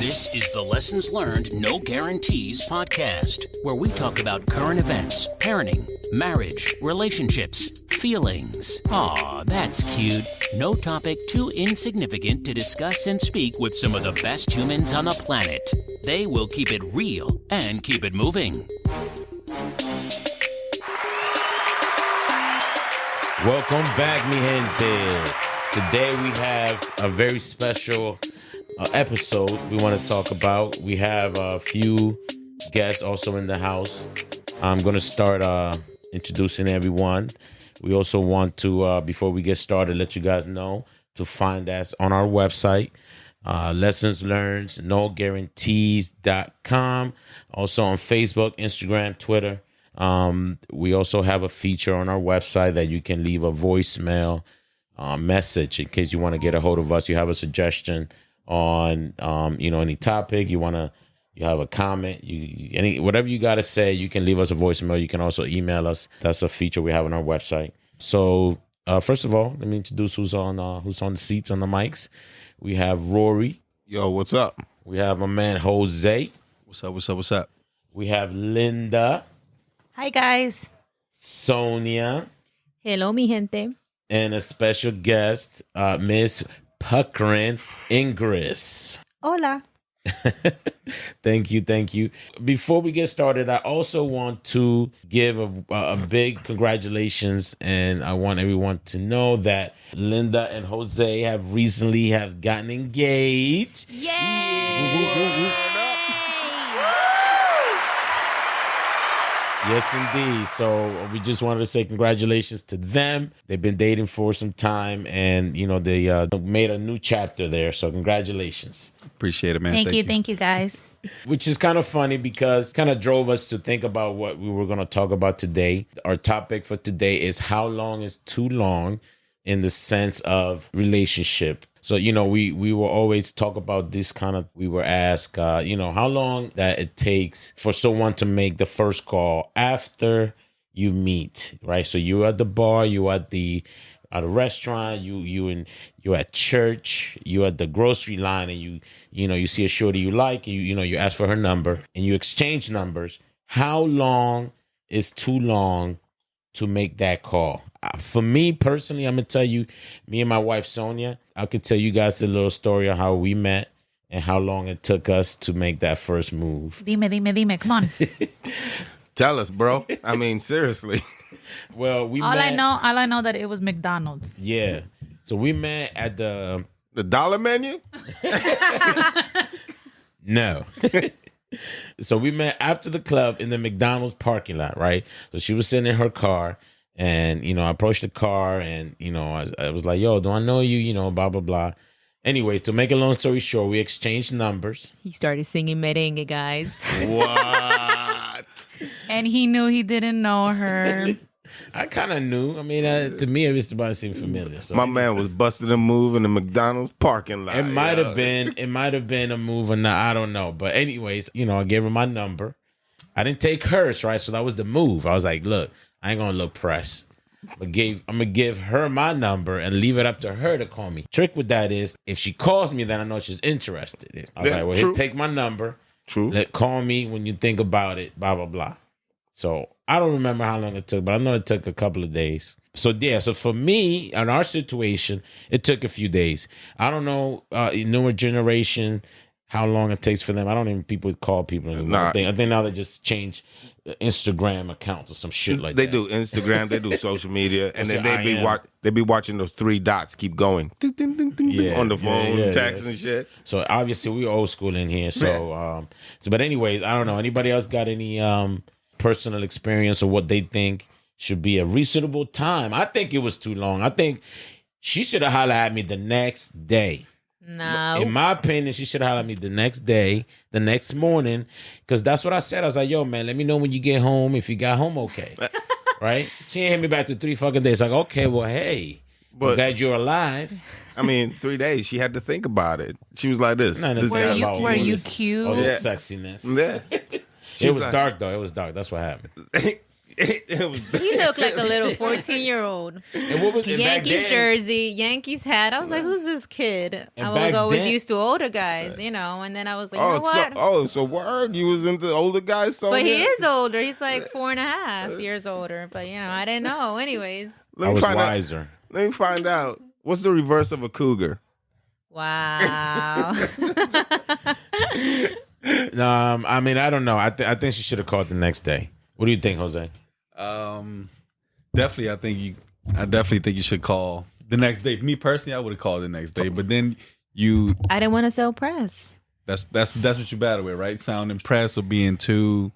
This is the Lessons Learned, No Guarantees podcast, where we talk about current events, parenting, marriage, relationships, feelings. Aw, that's cute. No topic too insignificant to discuss and speak with some of the best humans on the planet. They will keep it real and keep it moving. Welcome back, mi gente. Today we have a very special episode we want to talk about. We have a few guests also in the house. I'm going to start introducing everyone. We also want to, before we get started, let you guys know to find us on our website, Lessons Learned, NoGuarantees.com. Also on Facebook, Instagram, Twitter. We also have a feature on our website that you can leave a voicemail message in case you want to get a hold of us. You have a suggestion on any topic you have a comment, whatever you got to say, you can leave us a voicemail. You can also email us. That's a feature we have on our website. So first of all, let me introduce who's on the seats, on the mics. We have Rory. Yo, what's up? We have my man Jose. What's up? We have Linda. Hi, guys. Sonia. Hello, mi gente. And a special guest, Miss Puckrin Ingris. Hola. Thank you. Before we get started, I also want to give a big congratulations, and I want everyone to know that Linda and Jose have recently gotten engaged. Yay! Yes, indeed. So we just wanted to say congratulations to them. They've been dating for some time, and they made a new chapter there. So congratulations. Appreciate it, man. Thank you, guys. Which is kind of funny because kind of drove us to think about what we were going to talk about today. Our topic for today is how long is too long in the sense of relationship. So, we will always talk about this kind of, we were asked, how long that it takes for someone to make the first call after you meet, right? So you're at the bar, you're at the restaurant, you're at church, you're at the grocery line, and you see a shorty you like, and you ask for her number and you exchange numbers. How long is too long to make that call? For me personally, I'm gonna tell you, me and my wife Sonia, I could tell you guys a little story of how we met and how long it took us to make that first move. Dime, come on. Tell us, bro. I mean, seriously. Well, all I know that it was McDonald's. Yeah. So we met at the dollar menu? No. So we met after the club in the McDonald's parking lot, right? So she was sitting in her car, and I approached the car, and I was like, "Yo, do I know you?" Blah blah blah. Anyways, to make a long story short, we exchanged numbers. He started singing merengue, guys. What? And he knew he didn't know her. I kind of knew. I mean, to me, it was about to seem familiar. So My man was busting a move in the McDonald's parking lot. It might have been a move or not. I don't know. But anyways, I gave her my number. I didn't take hers, right? So that was the move. I was like, look, I ain't gonna look pressed. I'm gonna give her my number and leave it up to her to call me. Trick with that is, if she calls me, then I know she's interested. I was like, well, here, take my number. True. Call me when you think about it. Blah blah blah. So I don't remember how long it took, but I know it took a couple of days. So so for me, in our situation, it took a few days. I don't know, newer generation, how long it takes for them. I don't even people call people anymore. Nah. I think now they just change Instagram accounts or some shit like They that. do Instagram, they do social media, and then What's they be watching those three dots keep going ding, ding, ding, ding, ding, on the phone, text and shit. So obviously we old school in here. So but anyways, I don't know. Anybody else got any personal experience or what they think should be a reasonable time? I think it was too long. I think she should have hollered at me the next day. No. In my opinion, she should have hollered at me the next day, the next morning, because that's what I said. I was like, yo, man, let me know when you get home if you got home okay. Right? She ain't hit me back to 3 fucking days. Like, okay, well, hey, I'm glad you're alive. I mean, 3 days. She had to think about it. She was like this. No, this Were guy- you cute? All this sexiness. Yeah. It was dark, though. It was dark. That's what happened. It was. He looked like a little 14-year-old. And what was and back Yankees then- jersey, Yankees hat. I was like, who's this kid? And I back was always then- used to older guys, and then I was like, you know what? So word, you was into older guys. So But he is older. He's like 4.5 years older. But, I didn't know. Anyways. I was wiser. Let me find out. What's the reverse of a cougar? Wow. I mean, I don't know. I think she should have called the next day. What do you think, Jose? Definitely, I definitely think you should call the next day. Me personally, I would have called the next day, but then I didn't want to sell press. that's what you battle with, right? Sounding pressed or being too,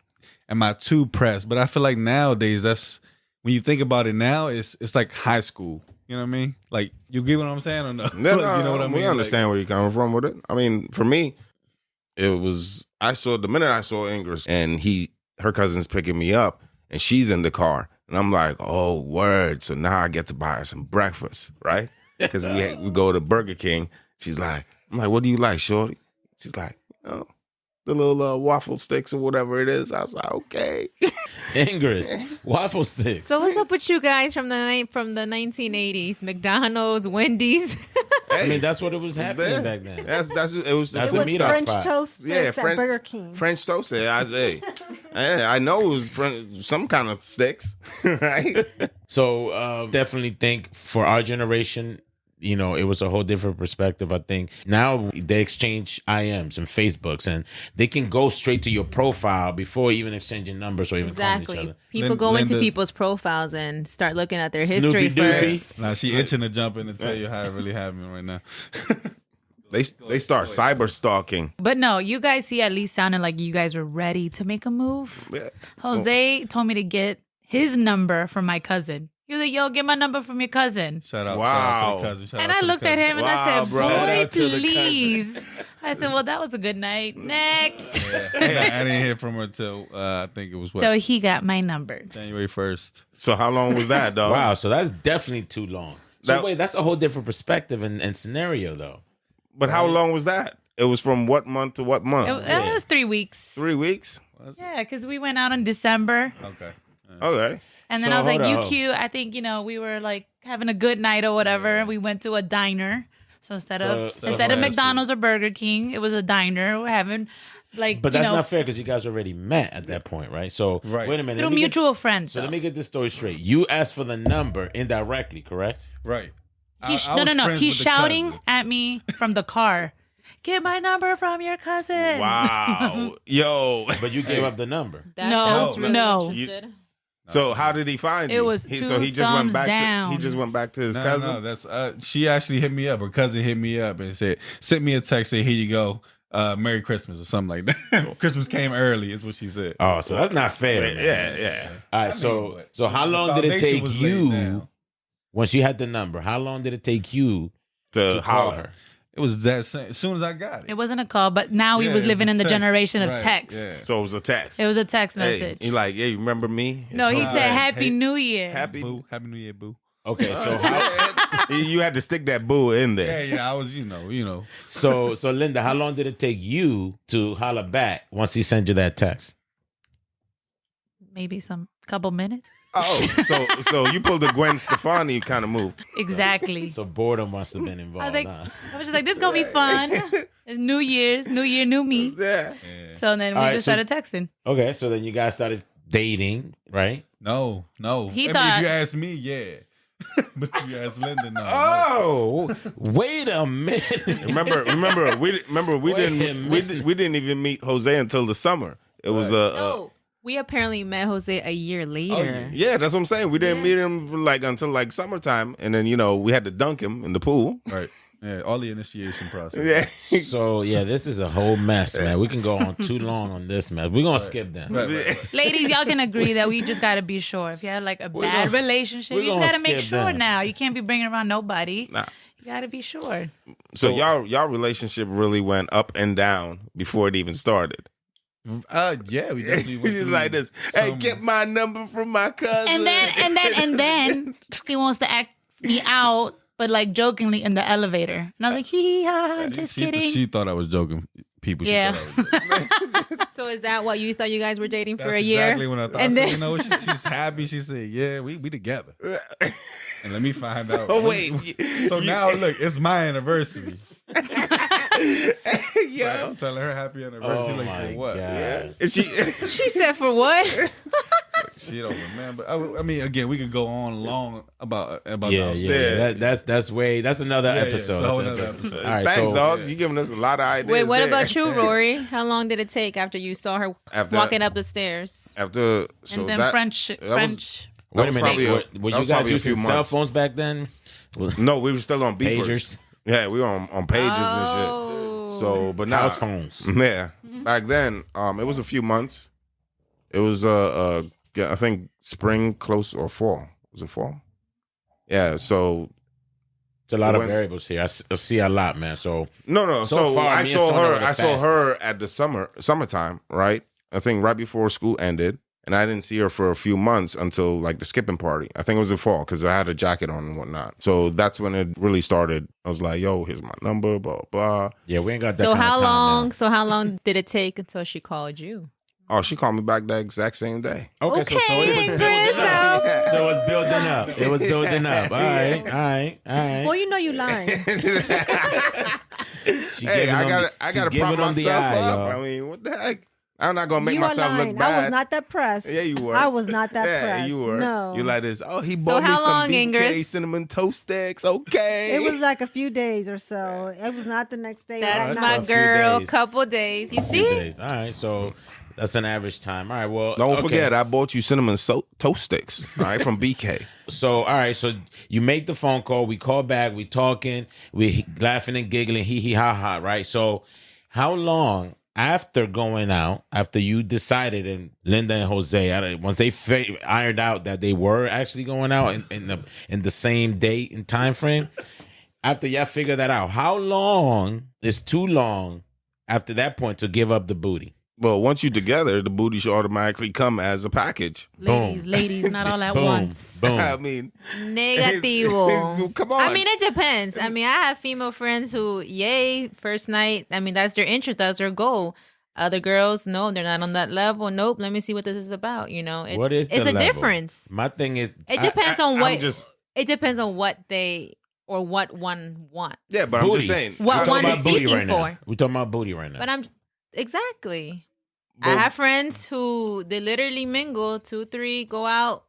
am I too pressed? But I feel like nowadays, that's when you think about it now, it's like high school. You know what I mean? Like, you get what I'm saying or no? No, Like, you know what I mean? We understand where you're coming from with it. I mean, for me, it was the minute I saw Ingrid and her cousin's picking me up and she's in the car and I'm like, oh, word. So now I get to buy her some breakfast, right? Because we go to Burger King. I'm like, what do you like, shorty? She's like, the little waffle sticks or whatever it is. I was like, okay. Ingrid, waffle sticks. So what's up with you guys from the 1980s? McDonald's, Wendy's. I mean, that's what it was happening back then. That's it was That's It the was meetup French spot. toast Yeah, sticks at Burger King. French toast. I know it was some kind of sticks, right? So definitely think for our generation, it was a whole different perspective. I think now they exchange IMs and Facebooks, and they can go straight to your profile before even exchanging numbers or even calling each Exactly. other. People go into Linda's- people's profiles and start looking at their history Snoopy Doopy. first. Now she itching to jump in and tell you how it really happened right now. They start cyber stalking. But no, you guys at least sounded like you guys were ready to make a move. Yeah. Jose told me to get his number from my cousin. He was like, yo, get my number from your cousin. Shout out Wow. to the cousin. Shout And out I to the looked at cousin. him and Wow, I said, bro. Shout boy, out to the cousin. please. I said, well, that was a good night. Next. Yeah. I didn't hear from her till I think it was So he got my number. January 1st. So how long was that, dog? Wow, so that's definitely too long. So That- wait, that's a whole different perspective and scenario, though. But how long was that? It was from what month to what month? It was 3 weeks. 3 weeks? Yeah, because we went out in December. Okay. Okay. And then So I was like, hold you on. cute. I think, we were like having a good night or whatever. We went to a diner. So instead of So fast McDonald's or Burger King, it was a diner. We're having like, But that's not fair because you guys already met at that point, right? So Right. wait a minute. through let me get- mutual friends. So let though. me get this story straight. You asked for the number indirectly, correct? Right. He's, I was no. friends He's with the shouting cousin. at me from the car. Get my number from your cousin. Wow. Yo. But you gave up the number. That sounds really interested. So how did he find you? It was so he two just went thumbs back down. he just went back to his No, cousin. no, that's she actually hit me up. Her cousin hit me up and sent me a text, say, here you go. Merry Christmas or something like that. Christmas came early, is what she said. Oh, so that's not fair. man. Yeah. All right, so how the long did it foundation take was laid you down. once you had the number? How long did it take you To to call holler. her? It was that same, as soon as I got it. It wasn't a call, but now he Yeah, was it living a in the text. generation of Right, text. yeah. So it was a text. It was a text Hey, message. he like, yeah, you remember me? No, he It's said, Jose. Happy New Year. Happy. Boo. Happy New Year, boo. Okay, so how, You had to stick that boo in there. Yeah, I was, you know. so Linda, how long did it take you to holler back once he sent you that text? Maybe some couple minutes. Oh, so you pulled the Gwen Stefani kind of move. Exactly. So boredom must have been I involved. was like, huh? I was just like, this is gonna be fun. It's New Year's, New Year, new me. Yeah. So then we All right, just so- started texting. Okay, so then you guys started dating, right? No. He I mean, thought- if you ask me, yeah. But if you ask Linda, no. Oh, wait a minute. Remember, we Wait a didn't minute. we didn't even meet Jose until the summer. It was No, we apparently met Jose a year later. yeah, that's what I'm saying. We didn't meet him until summertime, and then we had to dunk him in the pool. Right. Yeah, all the initiation process. Yeah. So yeah, this is a whole mess, man. We can go on too long on this mess. We're gonna skip that. Right. Ladies, y'all can agree that we just gotta be sure. If you had like a bad gonna- relationship, we're you just gonna gotta make skip sure that. now. You can't be bringing around nobody. Nah. You gotta be sure. So y'all relationship really went up and down before it even started. Yeah, we definitely went He's through like this. Hey, some- get my number from my cousin. And then he wants to ask me out, but like jokingly in the elevator. And I was like, hee hee ha, ha, just she, kidding. She thought I was joking. People, she Yeah. thought I was joking. So is that what you thought you guys were dating for That's a year? exactly what I thought. And I said, then- you know, she's happy. She said, "Yeah, we together." And let me find out. Oh wait. So now look, it's my anniversary. Yeah. I'm telling her happy anniversary. Oh Like, my for what? God. Yeah. And she She said for what? She don't remember. I mean, again, we could go on long about Yeah, those. yeah. That's another Yeah, episode. it's a whole nother episode. All right, thanks, so dog. You giving us a lot of ideas. Wait, what there. about you, Rory? How long did it take after you saw her After- walking up the stairs? After so and then that, French. was- French. that wait a was minute. probably Were that you was guys probably a using few cell months. phones back then? No, we were still on beepers. Pagers? Yeah, we were on pages and shit. Oh. So, but now House phones. Yeah, back then, it was a few months. It was yeah, I think spring, close or fall. Was it fall? Yeah. So It's a lot of When- variables here. I see a lot, man. So no. So So, far, I me and saw Sonia her. were the I saw her fastest. at the summertime, right? I think right before school ended, and I didn't see her for a few months until like the skipping party. I think it was the fall because I had a jacket on and whatnot. So that's when it really started. I was like, "Yo, here's my number." Blah blah. yeah, we ain't got that. So kind of how time now. long? So how long did it take until she called you? Oh, she called me back that exact same day. Okay, so it was Okay, building up. Chris. So it was building up. It was building up. All right. Well, you know you lying. She Hey, giving I them- gotta she's prop giving them the myself eye, up. y'all. I mean, what the heck? I'm not gonna make You myself are look lying. bad. I was not that pressed. Yeah, you were. I was not that yeah, pressed. you were. No. You like this? Oh, he bought me how some long, BK Ingers? cinnamon toast sticks. Okay. It was like a few days or so. It was not the next day. That's or that's my a night. few girl. days. Couple days. You A few see? days. All right, so that's an average time. All right, well, Don't okay. forget, I bought you cinnamon toast sticks. All right, from BK. So, all right, so you make the phone call. We call back. We talking. We laughing and giggling. Hee hee ha ha. Right. So, how long after going out, after you decided, and Linda and Jose, once they ironed out that they were actually going out in the same date and time frame, after y'all figure that out, how long is too long after that point to give up the booty? Well, once you're together, the booty should automatically come as a package. Ladies, Boom. ladies, not all at Boom. once. Boom. I mean, Negativo. come on. I mean, it depends. I mean, I have female friends who, yay, first night. I mean, that's their interest. That's their goal. Other girls, no, they're not on that level. Nope. Let me see what this is about. You know, it's, What is the it's a level? difference. My thing is, It depends on I'm what. just- It depends on what they or what one wants. yeah, but I'm Booty. just saying. What we're one talking is about booty seeking right now. for. We're talking about booty right now. But I'm exactly. I Well- have friends who they literally mingle 2, 3, go out.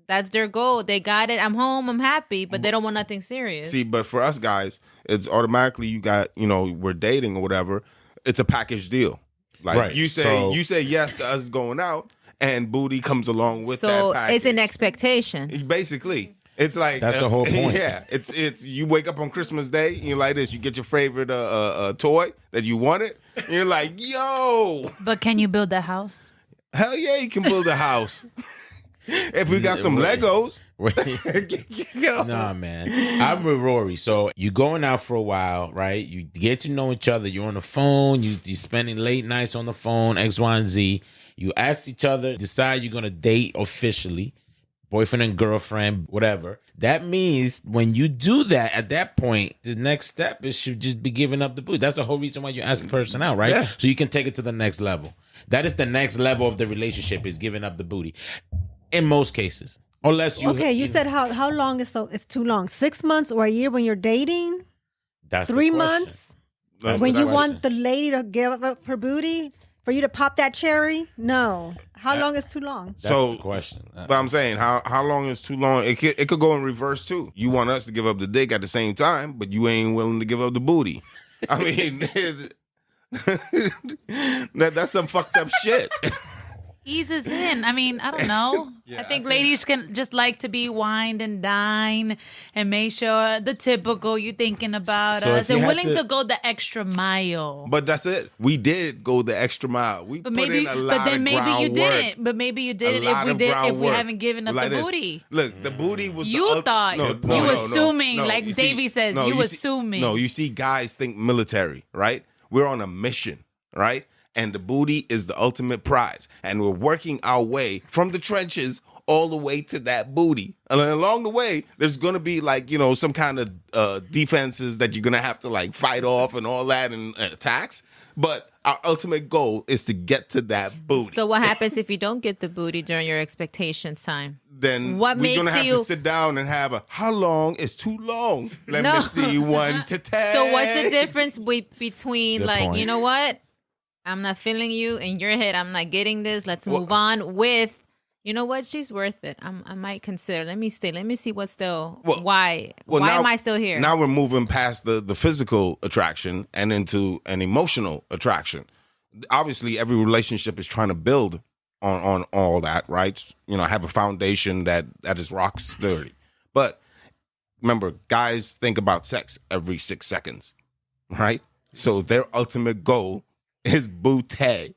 That's their goal. They got it. I'm home. I'm happy, but they don't want nothing serious. See, but for us guys, it's automatically you got, we're dating or whatever. It's a package deal. Like Right, you say yes to us going out, and booty comes along with that so package. it's an expectation. Basically, it's like That's the whole point. Yeah, it's you wake up on Christmas Day, and you're like this. You get your favorite toy that you wanted. And you're like, yo, But can you build that house? hell yeah, you can build a house. If we got some Wait. Legos, Wait. Nah, man. I'm with Rory. So you going out for a while, right? You get to know each other. You're on the phone. You're spending late nights on the phone, X, Y, and Z. You ask each other, decide you're going to date officially, boyfriend and girlfriend, whatever. That means when you do that, at that point, the next step is should just be giving up the booty. That's the whole reason why you ask a person out, right? Yeah. So you can take it to the next level. That is the next level of the relationship, is giving up the booty. In most cases. Unless you Okay, you said how long is it's too long? 6 months or a year when you're dating? that's the 3 question. months? That's When the you question. want the lady to give up her booty? For you to pop that cherry? No. How long is too long? That's So- the question. But I'm saying, how long is too long? It could go in reverse too. You want us to give up the dick at the same time, but you ain't willing to give up the booty. I mean, that's some fucked up shit. Eases in. I mean, I don't know. I think ladies can just like to be wined and dine and make sure the typical you thinking about So us if you and had willing to- to go the extra mile. But that's it. We did go the extra mile. We But put maybe, in a lot but then of maybe you groundwork. didn't. But maybe you did A lot of if we groundwork. haven't given up Like the this. booty. Look, the booty was. You thought- you assuming, like You Davey says, you see- assuming. No, you see, guys think military, right? We're on a mission, right? And the booty is the ultimate prize, and we're working our way from the trenches all the way to that booty. And then along the way, there's gonna be like some kind of defenses that you're gonna have to like fight off and all that and attacks. But Our ultimate goal is to get to that booty. So what happens if you don't get the booty during your expectations time? Then What we're gonna makes have you- to sit down and have a how long is too long? Let No. me see 1 to 10. So what's the difference between Good like, point. you know what? I'm not feeling you. In your head, I'm not getting this. Let's move on with, you know what? She's worth it. I might consider. Let me stay. Let me see what's still. Why now- am I still here? Now we're moving past the physical attraction and into an emotional attraction. Obviously, every relationship is trying to build on all that, right? You know, have a foundation that is rock sturdy. But remember, guys think about sex every 6 seconds, right? So their ultimate goal is booty.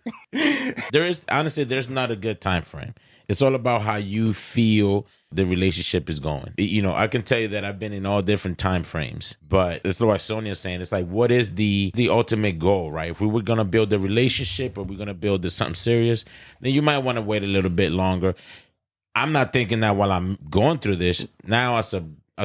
There's not a good time frame. It's all about how you feel the relationship is going. You know, I can tell you that I've been in all different time frames, but it's like Sonia's saying, it's like, what is the ultimate goal, right? If we were going to build a relationship or we're going to build this something serious, then you might want to wait a little bit longer. I'm not thinking that while I'm going through this. Now as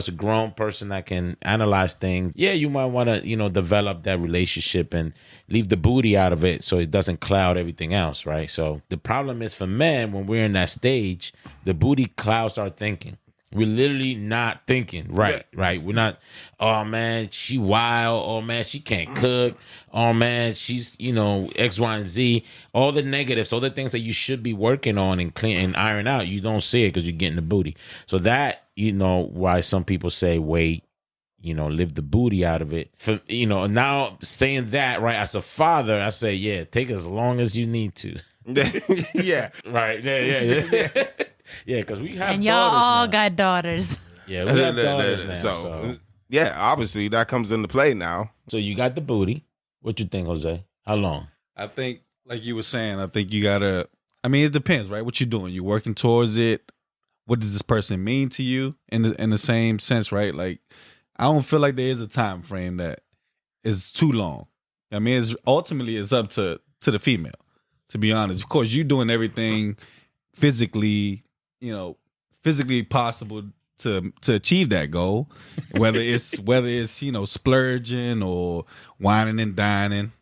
a grown person that can analyze things, yeah, you might want to, develop that relationship and leave the booty out of it so it doesn't cloud everything else, right? So the problem is for men, when we're in that stage, the booty clouds our thinking. We're literally not thinking, right? We're not, oh man, she wild. Oh man, she can't cook. Oh man, she's, X, Y, and Z. All the negatives, all the things that you should be working on and clean and iron out, you don't see it because you're getting the booty. So that, why some people say, wait, live the booty out of it. For, now saying that, right, as a father, I say, yeah, take as long as you need to. Yeah. Right. Yeah. Yeah, because we have And y'all daughters all now. got daughters. Yeah, we have daughters now. So, yeah, obviously that comes into play now. So you got the booty. What you think, Jose? How long? I think, like you were saying, I think you gotta. I mean, it depends, right? What you're doing, you working towards it. What does this person mean to you? In the same sense, right? Like, I don't feel like there is a time frame that is too long. I mean, it's ultimately it's up to the female. To be honest, of course, you doing everything physically, physically possible to achieve that goal, whether it's splurging or whining and dining.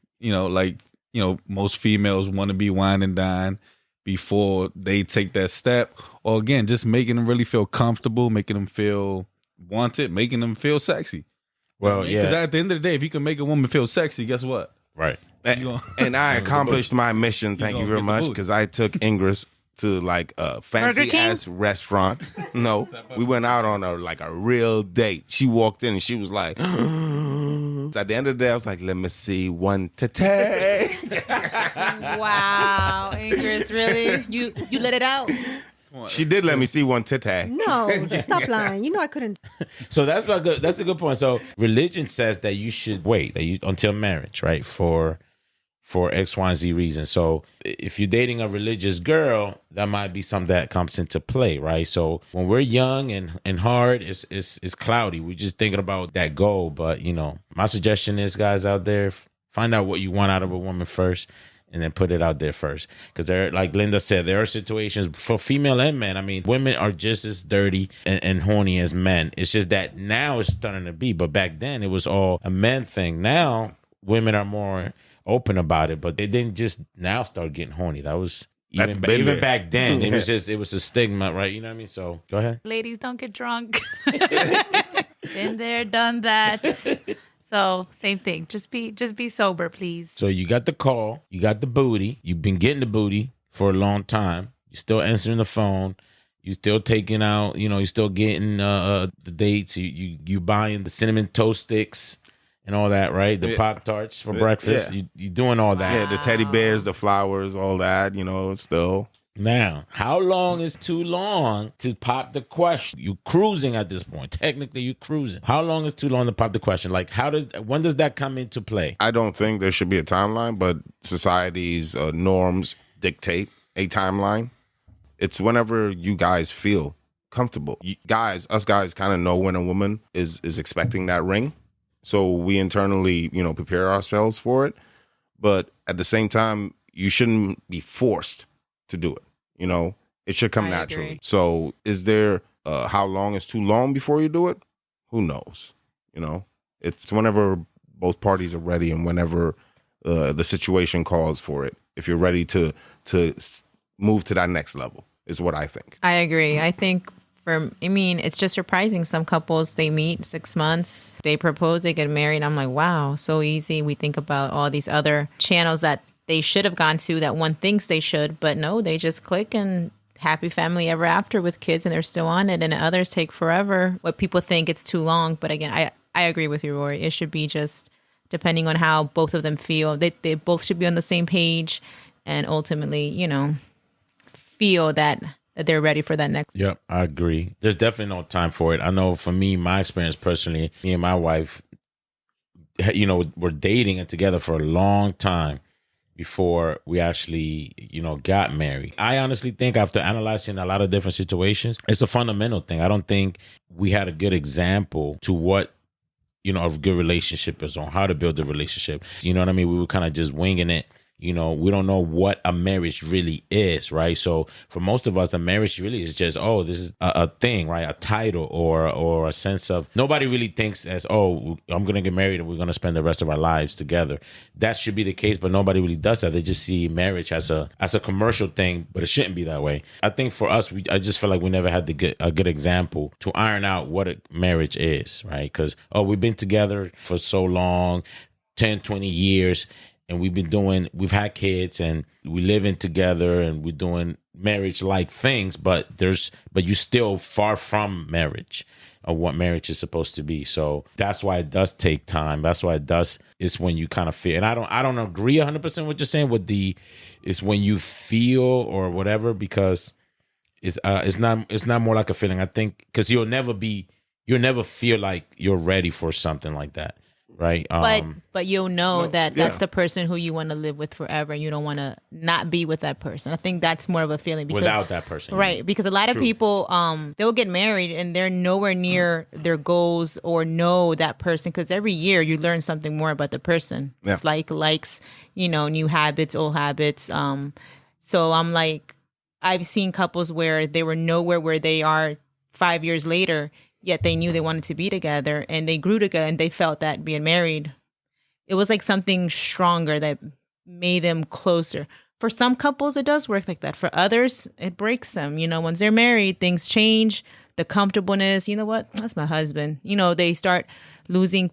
Most females want to be wine and dine before they take that step, or again, just making them really feel comfortable, making them feel wanted, making them feel sexy. Well, Because yeah. at the end of the day, if you can make a woman feel sexy, guess what? Right. And I accomplished my mission. Thank you gonna very get the much, booty. because I took Ingress to like a fancy Burger King? ass restaurant. No, we went out on a real date. She walked in and she was like, at the end of the day, I was like, let me see 1 to 10. Wow, Ingrid, really? You let it out? She did let me see 1 to 10. No, stop lying. You know I couldn't. So that's not good. That's a good point. So religion says that you should wait until marriage, right? For X, Y, and Z reasons. So if you're dating a religious girl, that might be something that comes into play, right? So when we're young and hard, it's cloudy. We're just thinking about that goal. But my suggestion is, guys out there, find out what you want out of a woman first, and then put it out there first. Because there, like Linda said, there are situations for female and men. I mean, women are just as dirty and horny as men. It's just that now it's starting to be. But back then, it was all a men thing. Now, women are more open about it, but they didn't just now start getting horny. That was even back then. It was a stigma, right? You know what I mean? So go ahead. Ladies, don't get drunk. Been there, done that. So same thing. Just be sober, please. So you got the call, you got the booty, you've been getting the booty for a long time. You're still answering the phone. You still taking out, you're still getting the dates. You buying the cinnamon toast sticks and all that, right? The Pop-Tarts for breakfast. Yeah. You doing all that. Yeah, the teddy bears, the flowers, all that, still. Now, how long is too long to pop the question? You cruising at this point. Technically, you cruising. How long is too long to pop the question? Like, when does that come into play? I don't think there should be a timeline, but society's norms dictate a timeline. It's whenever you guys feel comfortable. Us guys kind of know when a woman is expecting that ring. So we internally, prepare ourselves for it. But at the same time, you shouldn't be forced to do it. It should come I naturally. agree. So is there how long is too long before you do it? Who knows? It's whenever both parties are ready and whenever the situation calls for it. If you're ready to move to that next level, is what I think. I agree. I think it's just surprising. Some couples, they meet 6 months, they propose, they get married. I'm like, wow, so easy. We think about all these other channels that they should have gone to that one thinks they should, but no, they just click and happy family ever after with kids, and they're still on it. And others take forever. What people think it's too long. But again, I agree with you, Rory. It should be just depending on how both of them feel. They both should be on the same page and ultimately, feel that they're ready for that next. Yep, I agree. There's definitely no time for it. I know for me, my experience personally, me and my wife, were dating and together for a long time before we actually, got married. I honestly think after analyzing a lot of different situations, it's a fundamental thing. I don't think we had a good example to what, a good relationship is on, how to build a relationship. You know what I mean? We were kind of just winging it. We don't know what a marriage really is, right? So for most of us, a marriage really is just, this is a thing, right? A title or a sense of, nobody really thinks as, I'm going to get married and we're going to spend the rest of our lives together. That should be the case, but nobody really does that. They just see marriage as a commercial thing, but it shouldn't be that way. I think for us, I just feel like we never had a good example to iron out what a marriage is, right? Because, we've been together for so long, 10, 20 years, and we've had kids and we live in together and we're doing marriage-like things, but you're still far from marriage or what marriage is supposed to be. So that's why it does take time. That's why it's when you kind of feel, and I don't agree 100% what you're saying it's when you feel or whatever, because it's not more like a feeling. I think because you'll never feel like you're ready for something like that. Right. But you'll know that's the person who you want to live with forever. You don't want to not be with that person. I think that's more of a feeling without that person. Right. Because a lot of people, they'll get married and they're nowhere near their goals or know that person. Because every year you learn something more about the person. Yeah. It's likes, new habits, old habits. So I'm like, I've seen couples where they were nowhere where they are 5 years later, yet they knew they wanted to be together and they grew together and they felt that being married, it was like something stronger that made them closer. For some couples, it does work like that. For others, it breaks them. Once they're married, things change. The comfortableness, what? That's my husband. They start losing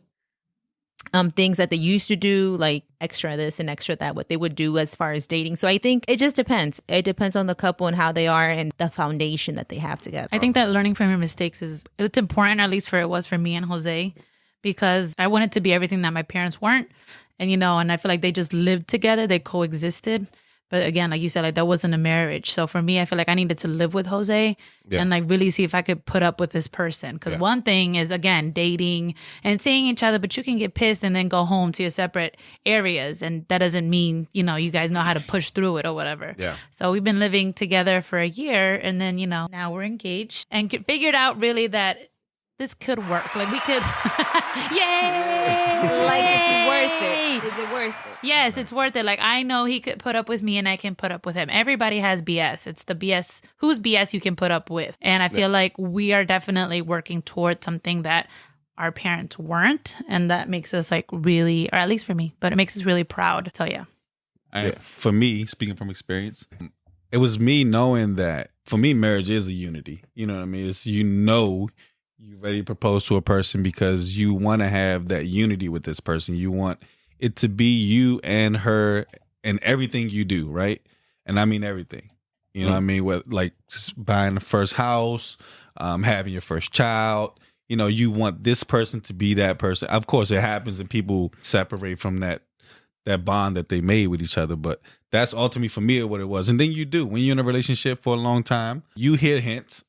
things that they used to do, like extra this and extra that, what they would do as far as dating. So I think it just depends. It depends on the couple and how they are and the foundation that they have together. I think that learning from your mistakes it's important, at least it was for me and Jose, because I wanted to be everything that my parents weren't. And, and I feel like they just lived together. They coexisted. But again, like you said, like that wasn't a marriage. So for me, I feel like I needed to live with Jose and like really see if I could put up with this person. Because one thing is, again, dating and seeing each other, but you can get pissed and then go home to your separate areas. And that doesn't mean, you guys know how to push through it or whatever. Yeah. So we've been living together for a year and then, now we're engaged and figured out really that this could work. Like we could, yay! Like it's worth it. Is it worth it? Yes, it's worth it. Like I know he could put up with me and I can put up with him. Everybody has BS. It's the BS, whose BS you can put up with. And I feel like we are definitely working towards something that our parents weren't. And that makes us like really, or at least for me, but it makes us really proud. So yeah. For me, speaking from experience, it was me knowing that for me, marriage is a unity. You know what I mean? It's, you're ready to propose to a person because you want to have that unity with this person. You want it to be you and her and everything you do, right? And I mean everything. You know what I mean? With like buying the first house, having your first child. You want this person to be that person. Of course, it happens and people separate from that bond that they made with each other. But that's ultimately for me what it was. And then you do. When you're in a relationship for a long time, you hear hints,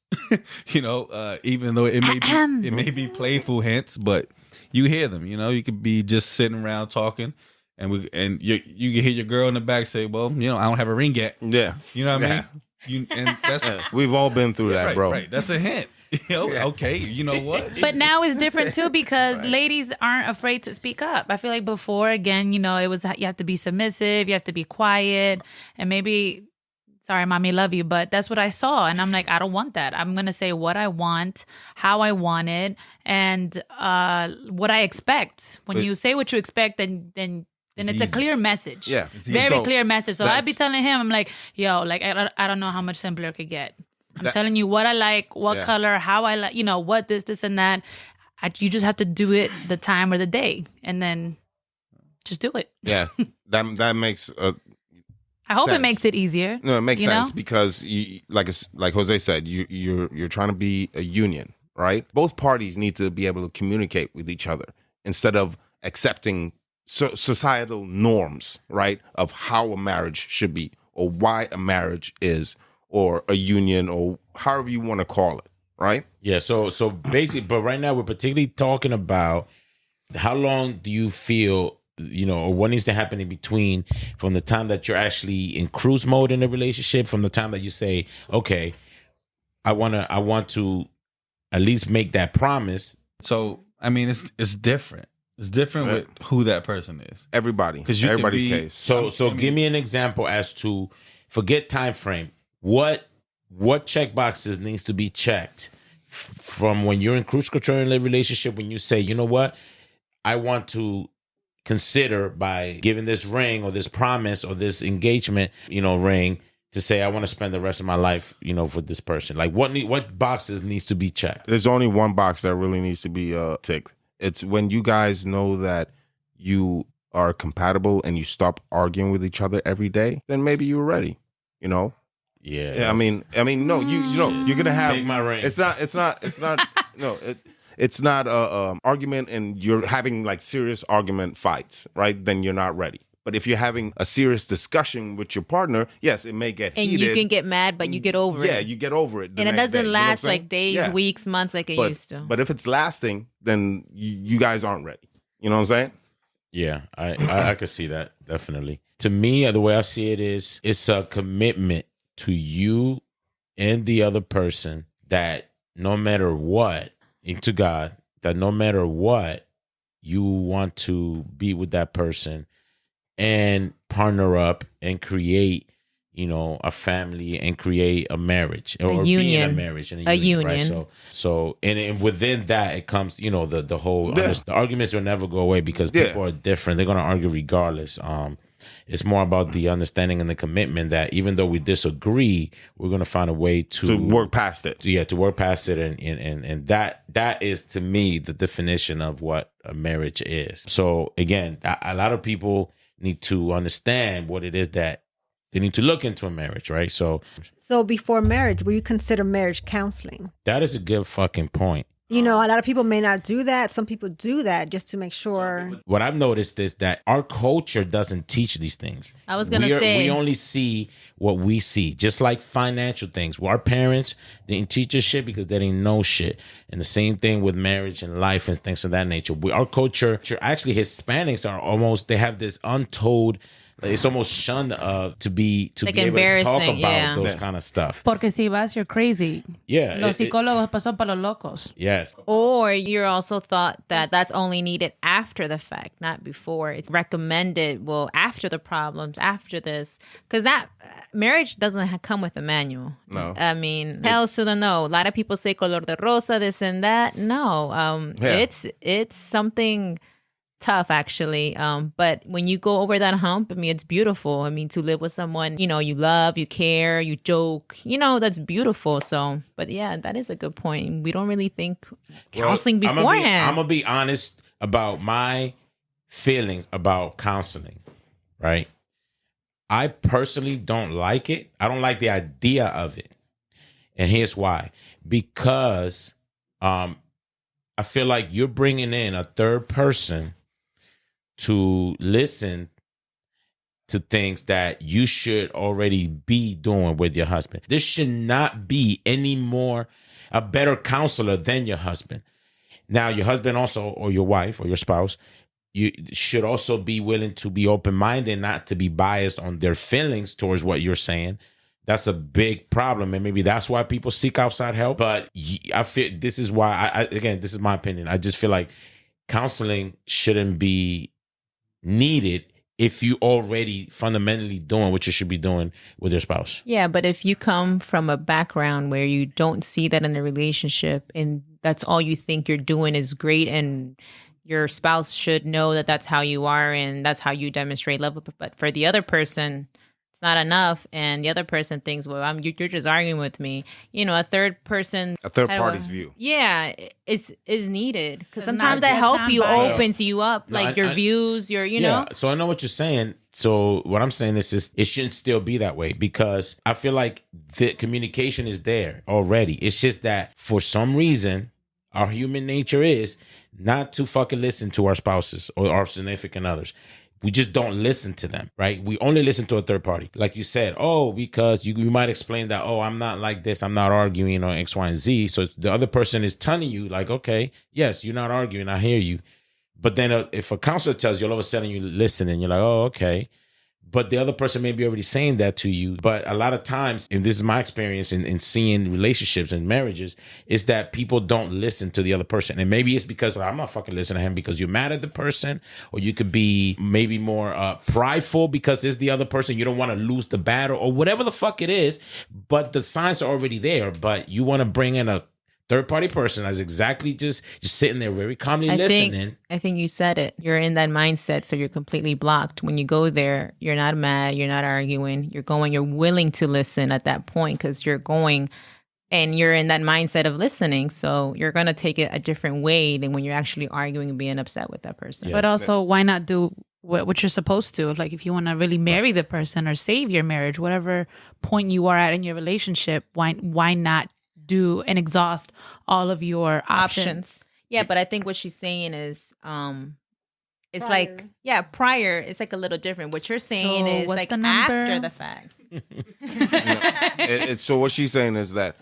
even though it may be playful hints, but you hear them. You could be just sitting around talking and you can hear your girl in the back say, well, I don't have a ring yet. Yeah. You know what I mean? And that's we've all been through that, right, bro. Right. That's a hint. Okay, you know what? But now it's different too because ladies aren't afraid to speak up. I feel like before, again, it was you have to be submissive, you have to be quiet, and maybe, sorry, mommy, love you, but that's what I saw, and I'm like, I don't want that. I'm gonna say what I want, how I want it, and what I expect. When you say what you expect, then then it's a clear message. Yeah. Very So clear message. So I'd be that's- telling him, I'm like, yo, like, I don't know how much simpler it could get. I'm telling you what I like, what color, how I like, what this, and that. You just have to do it the time or the day, and then just do it. Yeah, that makes. I hope sense. it makes it easier. No, it makes you sense know? because like Jose said, you're trying to be a union, right? Both parties need to be able to communicate with each other instead of accepting societal norms, right, of how a marriage should be or why a marriage is or a union or however you want to call it, right? Yeah, so basically, but right now we're particularly talking about how long do you feel, or what needs to happen in between from the time that you're actually in cruise mode in a relationship, from the time that you say, okay, I want to at least make that promise. So I mean, it's different. It's different with who that person is. Everybody, 'Cause you can everybody's be- case. So give me an example as to, forget time frame. What check boxes needs to be checked from when you're in cruise control in a relationship, when you say, you know what, I want to consider by giving this ring or this promise or this engagement, ring, to say I want to spend the rest of my life, for this person. Like what boxes needs to be checked? There's only one box that really needs to be ticked. It's when you guys know that you are compatible and you stop arguing with each other every day, then maybe you're ready, Yeah. I mean, no, you're gonna have. Take my ring. It's not. No, it's not a argument, and you're having like serious argument fights, right? Then you're not ready. But if you're having a serious discussion with your partner, yes, it may get And heated. you can get mad, but you get over it. Yeah, you get over it. the And it next day, doesn't you know what I'm last saying? like days, Yeah. weeks, months like it used to. But if it's lasting, then you guys aren't ready. You know what I'm saying? Yeah, I could see that, definitely. To me, the way I see it is, it's a commitment to you and the other person that no matter what, and to God, that no matter what, you want to be with that person and partner up and create, a family and create a marriage or be in a union. marriage and A union. Right? union. So and within that it comes, the whole the arguments will never go away because people are different. They're gonna argue regardless. It's more about the understanding and the commitment that even though we disagree, we're gonna find a way to work past it. To work past it, and that is to me the definition of what a marriage is. So again, a lot of people need to understand what it is that they need to look into a marriage, right? So before marriage, will you consider marriage counseling? that is a good fucking point. A lot of people may not do that. Some people do that just to make sure. What I've noticed is that our culture doesn't teach these things. I was gonna say- we only see what we see, just like financial things. Well, our parents didn't teach us shit because they didn't know shit, and the same thing with marriage and life and things of that nature. Our culture, actually, Hispanics are almost, they have this untold. It's almost shunned to be Like able to talk embarrassing, about yeah. those kind of stuff. Porque si vas, you're crazy. Yeah, Los psicólogos pasan para los locos. yes. Or you're also thought that that's only needed after the fact, not before. It's recommended, after the problems, after this. Because that marriage doesn't come with a manual. No. I mean, hells to the no. A lot of people say color de rosa, this and that. No. It's something tough, actually. But when you go over that hump, it's beautiful. To live with someone, you love, you care, you joke, that's beautiful. So, but yeah, that is a good point. We don't really think counseling beforehand. I'm going to be honest about my feelings about counseling, right? I personally don't like it. I don't like the idea of it. And here's why. Because I feel like you're bringing in a third person to listen to things that you should already be doing with your husband. This should not be any more a better counselor than your husband. Now, your husband also, or your wife or your spouse, you should also be willing to be open-minded, not to be biased on their feelings towards what you're saying. That's a big problem, and maybe that's why people seek outside help. But I feel this is why, again, this is my opinion. I just feel like counseling shouldn't be needed if you already fundamentally doing what you should be doing with your spouse. Yeah, but if you come from a background where you don't see that in a relationship and that's all you think you're doing is great and your spouse should know that that's how you are and that's how you demonstrate love. But for the other person, it's not enough, and the other person thinks, well, you're just arguing with me. A third person, A third party's view. yeah, is needed, because It's sometimes not that help just you non-biased. opens you up, No, like your views, your Yeah, so I know what you're saying. So what I'm saying is it shouldn't still be that way, because I feel like the communication is there already. It's just that for some reason, our human nature is not to fucking listen to our spouses or our significant others. We just don't listen to them, right? We only listen to a third party. Like you said, because you might explain that, I'm not like this, I'm not arguing on X, Y, and Z. So the other person is telling you like, okay, yes, you're not arguing, I hear you. But then if a counselor tells you, all of a sudden you listen and you're like, oh, okay. But the other person may be already saying that to you. But a lot of times, and this is my experience in seeing relationships and marriages, is that people don't listen to the other person. And maybe it's because I'm not fucking listening to him because you're mad at the person, or you could be maybe more prideful because it's the other person. You don't want to lose the battle or whatever the fuck it is. But the signs are already there. But you want to bring in a third party person that's exactly just sitting there very calmly listening. I think you said it. You're in that mindset, so you're completely blocked. When you go there, you're not mad, you're not arguing. You're willing to listen at that point, because you're going and you're in that mindset of listening. So you're going to take it a different way than when you're actually arguing and being upset with that person. Yeah. But also, why not do what you're supposed to? Like, if you want to really marry the person or save your marriage, whatever point you are at in your relationship, why not do and exhaust all of your options? Yeah, but I think what she's saying is it's Prior. like, prior, it's like a little different. What you're saying So is what's like the number? after the fact. So what she's saying is that,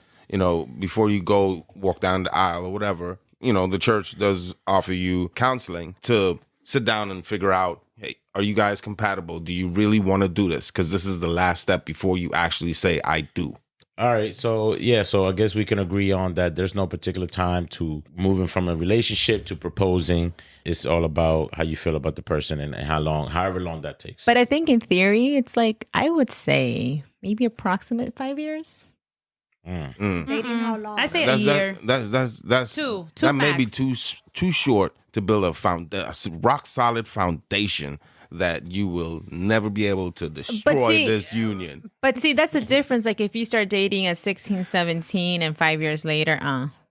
before you go walk down the aisle or whatever, the church does offer you counseling to sit down and figure out, hey, are you guys compatible? Do you really want to do this? Because this is the last step before you actually say, I do. All right. So I guess we can agree on that there's no particular time to moving from a relationship to proposing. It's all about how you feel about the person and however long that takes. But I think in theory, it's like, I would say maybe approximate 5 years. Dating how long? I say a year. That's Two that may be max. too short to build a rock solid foundation that you will never be able to destroy this union. But see, that's the difference. Like, if you start dating at 16, 17 and 5 years later,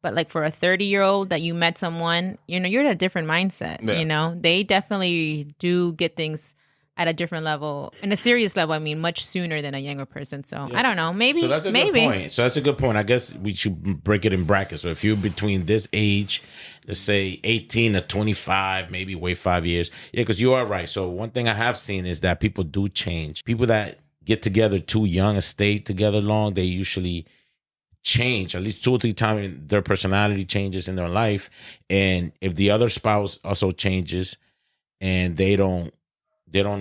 but like for a 30-year-old that you met someone, you're in a different mindset. Yeah. They definitely do get things at a different level, in a serious level. I mean, much sooner than a younger person. So I don't know. Maybe. So that's a good point. So that's a good point. I guess we should break it in brackets. So if you're between this age, let's say 18 to 25, maybe wait 5 years. Yeah, because you are right. So one thing I have seen is that people do change. People that get together too young and stay together long, they usually change at least 2 or 3 times. Their personality changes in their life. And if the other spouse also changes and they don't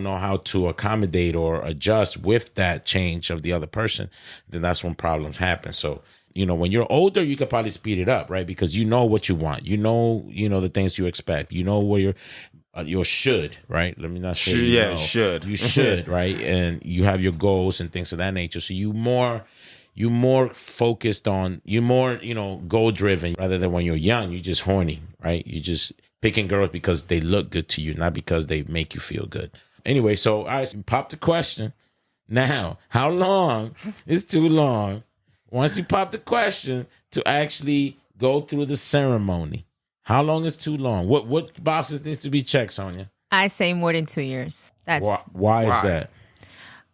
know how to accommodate or adjust with that change of the other person, then that's when problems happen. So, when you're older, you could probably speed it up, right? Because you know what you want. You know the things you expect. You know where your should, right? Let me not say should. You should, right? And you have your goals and things of that nature. So you more focused on, you more, goal driven, rather than when you're young, you're just horny, right? You just picking girls because they look good to you, not because they make you feel good. Anyway, so I popped the question. Now, how long is too long? Once you pop the question, to actually go through the ceremony, how long is too long? What boxes needs to be checked, Sonia? I say more than 2 years. That's why is that?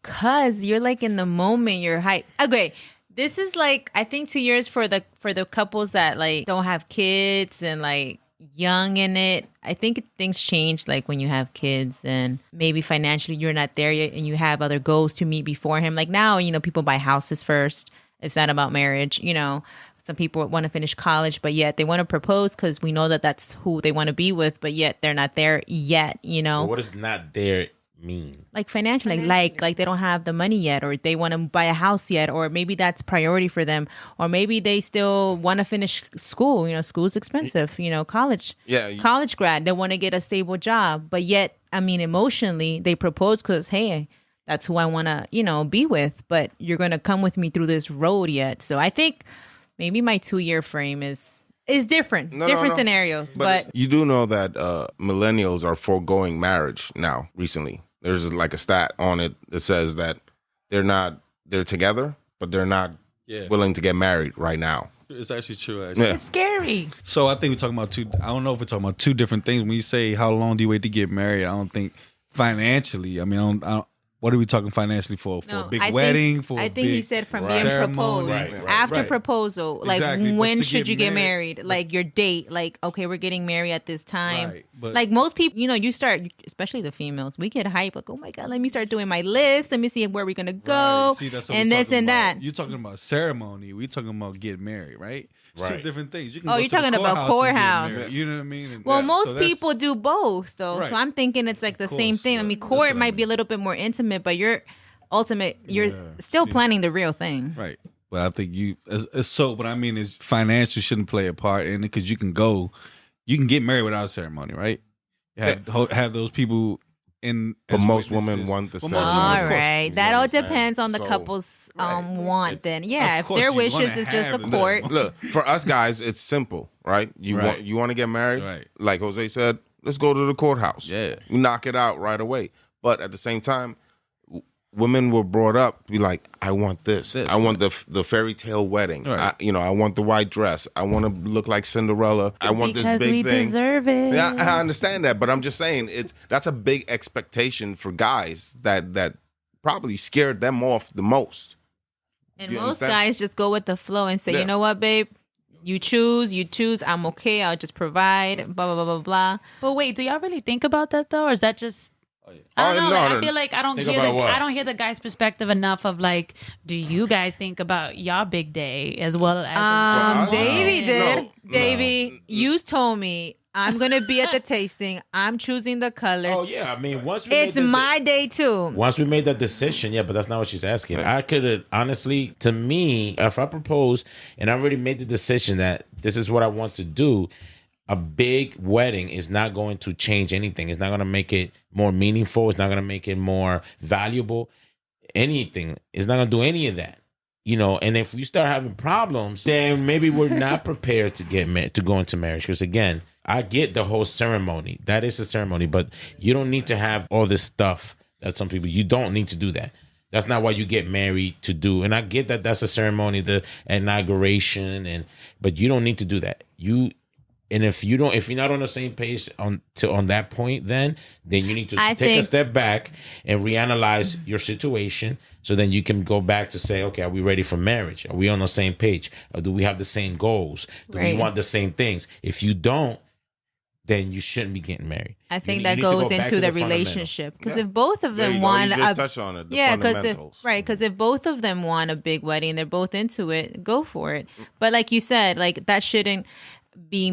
Cause you're like in the moment, you're hype. Okay, this is like, I think 2 years for the couples that like don't have kids and like young in it. I think things change like when you have kids and maybe financially you're not there yet and you have other goals to meet before him. Like now, people buy houses first. It's not about marriage. Some people want to finish college, but yet they want to propose because we know that that's who they want to be with, but yet they're not there yet, So what does not there mean? Like financially, like they don't have the money yet, or they want to buy a house yet, or maybe that's priority for them, or maybe they still want to finish school. School's expensive. College. Yeah. College grad. They want to get a stable job, but yet, emotionally, they propose because, hey, that's who I want to, be with. But you're gonna come with me through this road yet. So I think maybe my 2 year frame is It's different. Different scenarios. But you do know that millennials are foregoing marriage now recently. There's like a stat on it that says that they're together, but they're not willing to get married right now. It's actually true. Actually. Yeah. It's scary. So I think we're talking about I don't know if we're talking about two different things. When you say how long do you wait to get married, I don't think financially. I mean, I don't what are we talking financially for? For a big wedding? I think he said from being proposed. After proposal. Like, Exactly. when But to should get you get married? Like, your date. Like, okay, we're getting married at this time. Right, but- like, most people, you start, especially the females, we get hype. Like, oh my God, let me start doing my list. Let me see where we're going to go. Right. See, that's what and we're this talking and about. that. You're talking about ceremony. We're talking about getting married, right? Two Right. different things. You can Oh, go you're to the talking about courthouse and get courthouse. married, you know what I mean? And Well, so most that's- people do both, though. Right. So I'm thinking it's like the same course, thing. I right. mean, That's court what I might be a mean. little bit more intimate, but you're still planning the real thing. Right. But I think what I mean is financial shouldn't play a part in it because you can get married without a ceremony, right? Have those people in. But as most witnesses. women want the Well, ceremony. most women, All of course. right. You That all understand? depends on the So- couple's want. It's- Then, yeah, of if course their you wishes wanna is just have the them. court. Look, for us guys, it's simple, right? You Right. want to get married, Right. like Jose said, let's go to the courthouse. Yeah. You knock it out right away. But at the same time, women were brought up to be like, I want this. I want the fairy tale wedding. Right. I want the white dress. I want to look like Cinderella. I want Because this big we thing. deserve it. Yeah, I understand that, but I'm just saying that's a big expectation for guys that probably scared them off the most. And You most understand? guys just go with the flow and say, Yeah. you know what, babe? You choose. I'm okay. I'll just provide. Blah, blah, blah, blah, blah. But wait, do y'all really think about that though, or is that just? I Oh, don't know. no, like, no. I feel like I don't Think hear about what? I don't hear the guy's perspective enough of like, do you guys think about y'all big day as well as? us? Davey did. No, Davey, you told me I'm going to be at the tasting. I'm choosing the colors. Oh yeah, I mean once we It's made the my day too. once we made that decision, yeah, but that's not what she's asking. I could have honestly, to me, if I propose and I already made the decision that this is what I want to do, a big wedding is not going to change anything. It's not going to make it more meaningful. It's not going to make it more valuable. Anything. It's not going to do any of that. And if we start having problems, then maybe we're not prepared to get married, to go into marriage. Because again, I get the whole ceremony. That is a ceremony, but you don't need to have all this stuff that some people, you don't need to do that. That's not what you get married to do. And I get that that's a ceremony, the inauguration, but you don't need to do that. And if you're not on the same page on that point, then you need to take a step back and reanalyze your situation. So then you can go back to say, okay, are we ready for marriage? Are we on the same page? Or do we have the same goals? Do we want the same things? If you don't, then you shouldn't be getting married. I think You that need to go goes back into to the fundamentals. relationship. Because if both of There them you go. want You just touched on it. The fundamentals. Because if both of them want a big wedding, they're both into it, go for it. But like you said, like that shouldn't be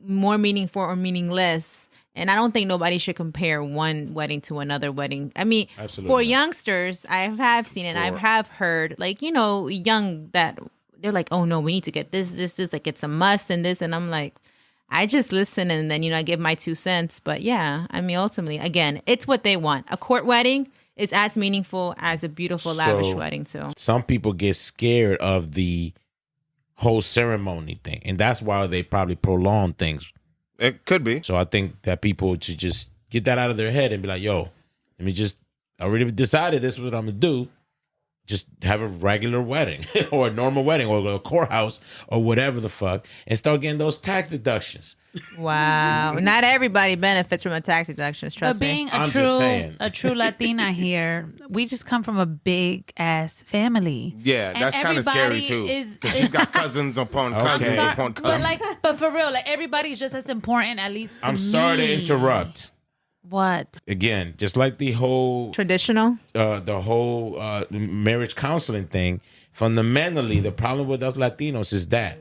more meaningful or meaningless. And I don't think nobody should compare one wedding to another wedding. I mean, Absolutely for not. youngsters, I have seen it. I have heard, like, young that they're like, oh no, we need to get this, like it's a must and this. And I'm like, I just listen and then, I give my 2 cents. But yeah, I mean, ultimately, again, it's what they want. A court wedding is as meaningful as a beautiful, lavish So, wedding too. Some people get scared of the whole ceremony thing, and that's why they probably prolong things. It could be. So I think that people should just get that out of their head and be like, yo, I already decided this is what I'm gonna do. Just have a regular wedding or a normal wedding or a courthouse or whatever the fuck and start getting those tax deductions. Wow. Not everybody benefits from a tax deductions, But trust me. being I'm just saying. a true Latina here, we just come from a big ass family. Yeah, And that's kind of scary everybody too. is- Because she's got cousins upon cousins Sorry, upon but cousins. but for real, like everybody's just as important, at least to I'm me. sorry to interrupt. What? Again, just like the whole Traditional? marriage counseling thing, fundamentally, the problem with us Latinos is that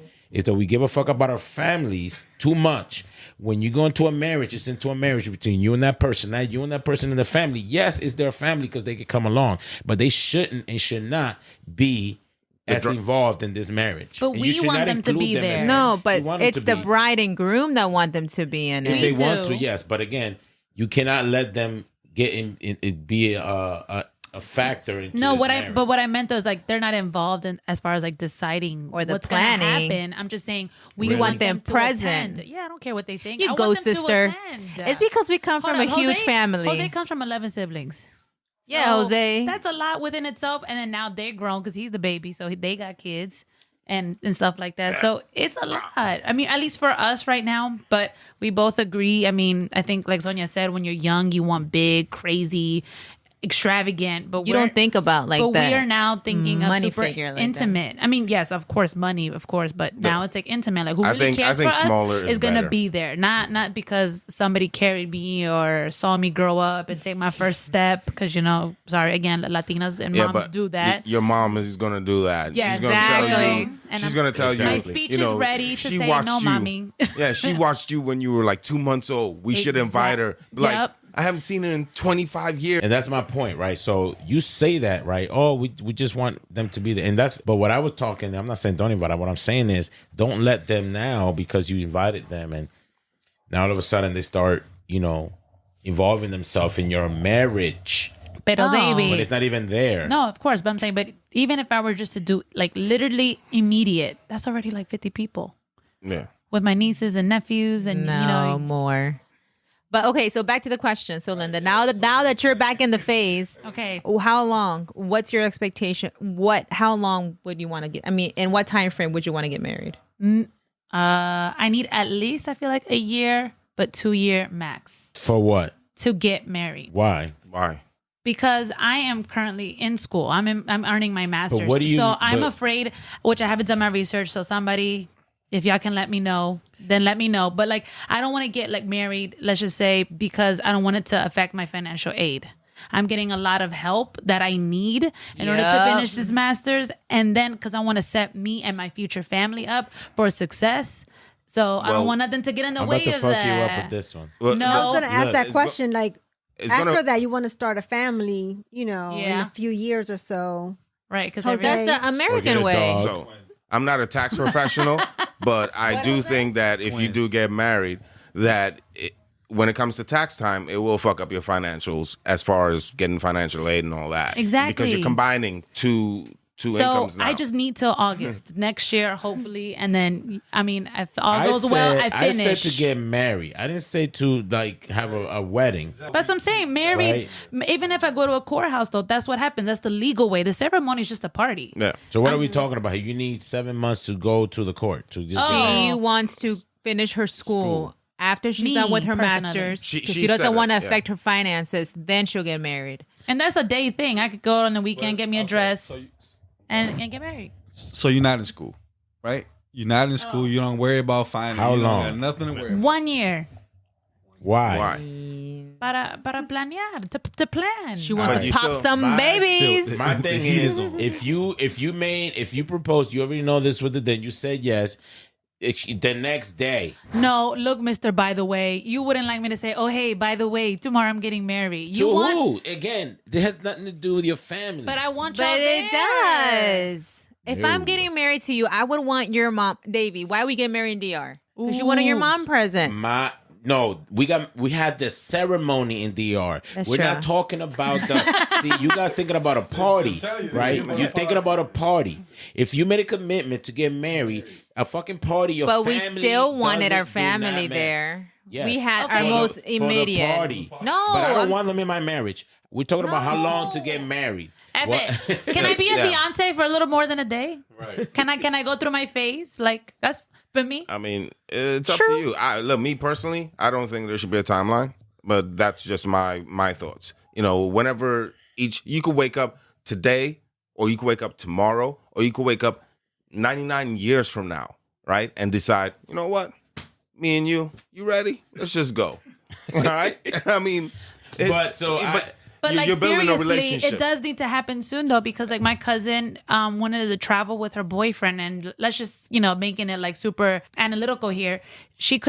we give a fuck about our families too much. When you go into a marriage, it's into a marriage between you and that person, not you and that person in the family. Yes, it's their family because they can come along, but they shouldn't and should not be as involved in this marriage. But And you we should want not them to include be them as there. No, marriage. but You want them it's to the be. bride and groom that want them to be in If it. they want do. to, yes. But again, you cannot let them get in be a factor into No, this what marriage. what I meant though is like they're not involved in as far as like deciding Or the what's gonna planning. happen. I'm just saying we Really? want them to present. attend. Yeah, I don't care what they think. You I go, want them to sister. attend. It's because we come Hold from on, a huge Jose- family. Jose comes from 11 siblings. Yeah, So Jose. That's a lot within itself. And then now they're grown because he's the baby, so they got kids and stuff like that. So it's a lot. I mean, at least for us right now. But we both agree. I mean, I think like Sonia said, when you're young, you want big, crazy, extravagant. But You we're- don't think about like but that. we are now thinking of money super figure like that. intimate. I mean, yes, of course, money, of course, but now it's like intimate. Like who I really think- I cares think for smaller us is gonna better. be there. Not because somebody carried me or saw me grow up and take my first step. Because sorry again, Latinas and moms do that. Your mom is going to do that. Yeah, she's going to tell exactly. you. And She's I'm- going to tell Exactly. you. My speech you know, is ready to she say watched no, you. mommy. Yeah, she watched you when you were like 2 months old. We should invite her. Like, Yep. I haven't seen her in 25 years. And that's my point, right? So you say that, right? Oh, we just want them to be there. And but what I was talking, I'm not saying don't invite them. What I'm saying is don't let them now because you invited them. And now all of a sudden they start, involving themselves in your marriage. Pero Oh. baby, But it's not even there. no, of course. But I'm saying, but even if I were just to do like literally immediate, that's already like 50 people Yeah. with my nieces and nephews and no more. But okay, so back to the question. So Linda, now that you're back in the phase, Okay. how long? What's your expectation? How long would you want to get? I mean, in what time frame would you want to get married? I need at least, I feel like a year, but 2-year max For what? to get married. Why? Why? Because I am currently in school. I'm earning my master's. what do you- so I'm but- afraid, which I haven't done my research. So somebody, if y'all can let me know, then let me know. But like, I don't want to get like married, let's just say, because I don't want it to affect my financial aid. I'm getting a lot of help that I need in order to Yup. finish this master's. And then because I want to set me and my future family up for success. So I Well, don't want nothing to get in the I'm way about to of fuck that. you up with this one. Well, No. I was going to ask Look, that it's go- question. Like, It's after gonna- that, you want to start a family, in Yeah. a few years or so. Right. Because Jose. That's the Or get American a way. dog. So I'm not a tax professional, but I do think that if you do get married, that when it comes to tax time, it will fuck up your financials as far as getting financial aid and all that. Exactly. Because you're combining two So incomes now. I just need till August next year, hopefully, and then I mean, if all goes well, I I finish. said to get married. I didn't say to like have a wedding. But I'm saying married. Even if I go to a courthouse, though, that's what happens. That's the legal way. The ceremony is just a party. yeah. So what are we talking about? You need 7 months to go to the court to just She wants to finish her school. After she's Me, done with her personally. master's, She- because she she said doesn't it, want to yeah. affect her finances, then she'll get married. And that's a day thing. I could go on the weekend, get me a dress, and get married. So you're not in school, right? You're not in school. You don't worry about finance. How You don't long? got nothing to worry about. 1 year. Why? Why? Para planear, to plan. She wants But to you pop still- some babies. My thing is, if you proposed, you already know this with it, then you said yes. The next day, No, look, Mr. By the way, you wouldn't like me to say, oh, hey, by the way, tomorrow I'm getting married. You to want, who? Again, this has nothing to do with your family. but I want y'all But it there. does. If I'm getting married to you, I would want your mom, Davey. Why we get married in DR? Because you wanted your Ooh. mom present. we had the ceremony in DR. That's We're true. not talking about the. See, you guys thinking about a party, right? You're thinking about a party. If you made a commitment to get married, a fucking party. Your But we family still wanted our doesn't do not family matter. there. Yes. We had Okay. our For the- most for the immediate. party. No, But I don't I'm- want them in my marriage. We're talking about how long to get married. F What- it. Can I be a Yeah. fiance for a little more than a day? Right. Can I go through my phase? Like that's for me. I mean, it's up to you. Look, me personally, I don't think there should be a timeline, but that's just my thoughts. Whenever you could wake up today, or you could wake up tomorrow, or you could wake up 99 years from now, right? And decide, you know what? Me and you ready? Let's just go. All right? I mean, But like you're building a seriously, relationship. it does need to happen soon though, because like my cousin wanted to travel with her boyfriend, and let's just making it like super analytical here. She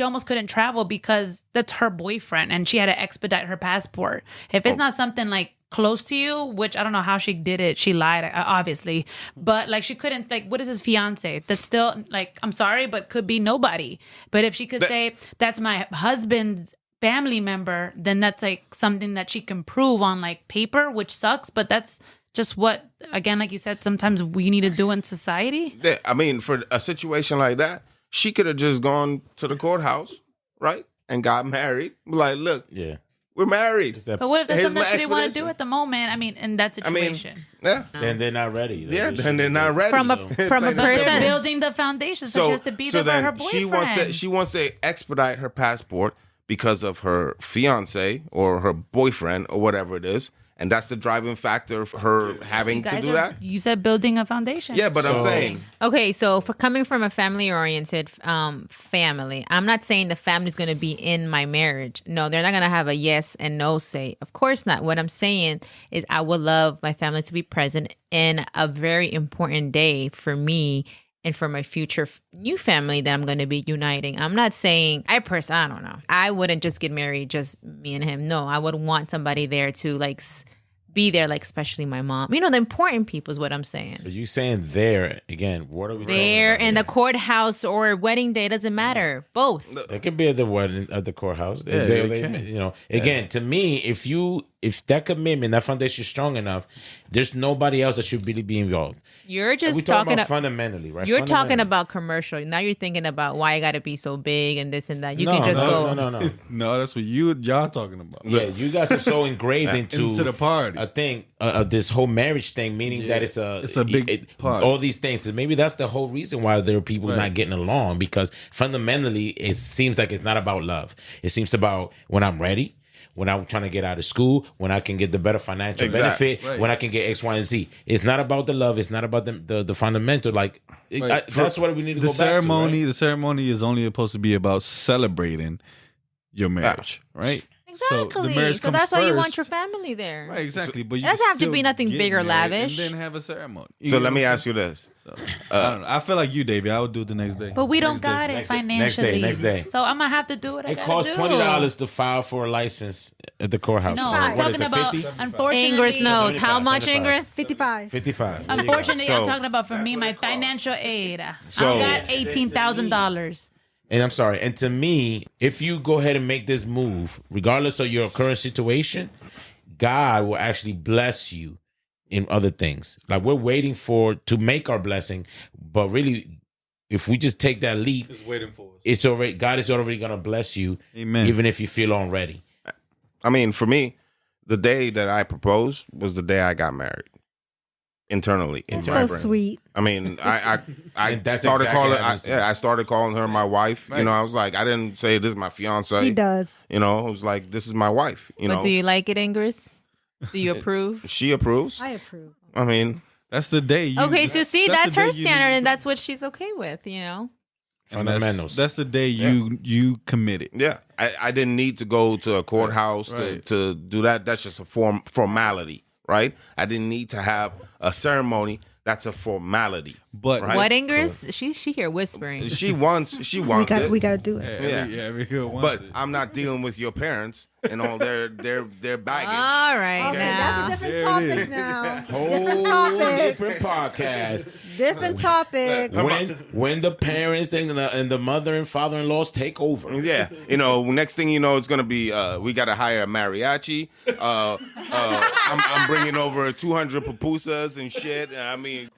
almost couldn't travel because that's her boyfriend, and she had to expedite her passport. If it's not something like close to you, which I don't know how she did it, she lied obviously, but like she couldn't, like, what is his fiance? That's still like, I'm sorry, but could be nobody. But if she could say that's my husband's family member, then that's like something that she can prove on like paper, which sucks, but that's just what, again, like you said, sometimes we need to do in society. I mean, for a situation like that, she could have just gone to the courthouse, right? And got married. Like, look, Yeah. we're married. But what if that's Here's something that my she didn't want to do explanation. at the moment? I mean, in that I mean, situation. yeah. Then they're not ready. Yeah, then they're not ready. From a So- from a Plain and They're person. building the foundation, so she has to be there for then her boyfriend. she wants to expedite her passport because of her fiance or her boyfriend or whatever it is, and that's the driving factor for her having to do that. You said building a foundation. Yeah, but I'm saying Okay, so for coming from a family-oriented family, I'm not saying the family's going to be in my marriage. No, they're not going to have a yes and no say. Of course not. What I'm saying is I would love my family to be present in a very important day for me and for my future new family that I'm going to be uniting. I'm not saying, I don't know. I wouldn't just get married, just me and him. No, I would want somebody there to like be there, like especially my mom. You know, the important people is what I'm saying. So you saying there again? What are we There talking in about the courthouse or wedding day, doesn't matter. Both. here? That could be at the wedding at the courthouse. Yeah, They- it can. you know, again, to me, if that commitment, that foundation is strong enough, there's nobody else that should really be involved. You're just We talking talking about fundamentally, right? You're talking Fundamentally. about commercial. Now you're thinking about why I got to be so big and this and that. You No, can just no, go. No. No, that's what y'all talking about. Yeah, you guys are so engraved into Into the party. I think this whole marriage thing, meaning that it's a big part. All these things. So maybe that's the whole reason why there are people Right. not getting along, because fundamentally it seems like it's not about love. It seems about when I'm ready, when I'm trying to get out of school, when I can get the better financial Exactly. benefit, when I can get X, Y, and Z. It's not about the love. It's not about the fundamental. Like that's what we need to the go ceremony. back to. Right? The ceremony is only supposed to be about celebrating your marriage, right? Exactly. the marriage So comes that's why you want first. your family there. Right, exactly. But you doesn't have to still be nothing get big or married lavish. and then have a ceremony. so. Let me ask you this: So, I don't know. I feel like you, Davey. I would do it the next day. But we don't Next day. got it Next day, financially. next day. So I'm gonna have to do what I It gotta costs do. $20 to file for a license at the courthouse. No, What I'm is talking it, about 50? unfortunately. Ingris knows. How 75, much, 75. Ingris? 55. 55. There you go. Unfortunately, I'm So- talking about for me, my financial aid. So- I got $18,000. And I'm sorry. And to me, if you go ahead and make this move, regardless of your current situation, God will actually bless you in other things. Like we're waiting to make our blessing, but really, if we just take that leap, Just waiting for us. it's already God is already gonna bless you, Amen. even if you feel unready. I mean, for me, the day that I proposed was the day I got married. Internally, in That's my so brain. sweet. I mean, I And that's started exactly calling. how it happens to me. I started calling her my wife. Right. You know, I was like, I didn't say this is my fiance. He does. You know, I was like, this is my wife. You But know, do you like it, Ingris? Do you approve? she approves. I approve. I mean, That's the day. You, Okay, so see, that's the her day you- standard, and that's what she's okay with, you know? and that's- Fundamentals. That's the day you committed. yeah, I didn't need to go to a courthouse Right. to do that. That's just a formality, right? I didn't need to have a ceremony. That's a formality. But Right. What, Ingris? She here whispering. She wants We it. got to do it. every girl wants But it. I'm not dealing with your parents and all their baggage. All right, Okay, now. that's a different There it topic is. now. Whole Different topic. different podcast. Different topic. When the parents and the mother and father-in-laws take over. Yeah, you know, next thing you know, it's gonna be we gotta hire a mariachi. I'm bringing over 200 pupusas and shit. I mean,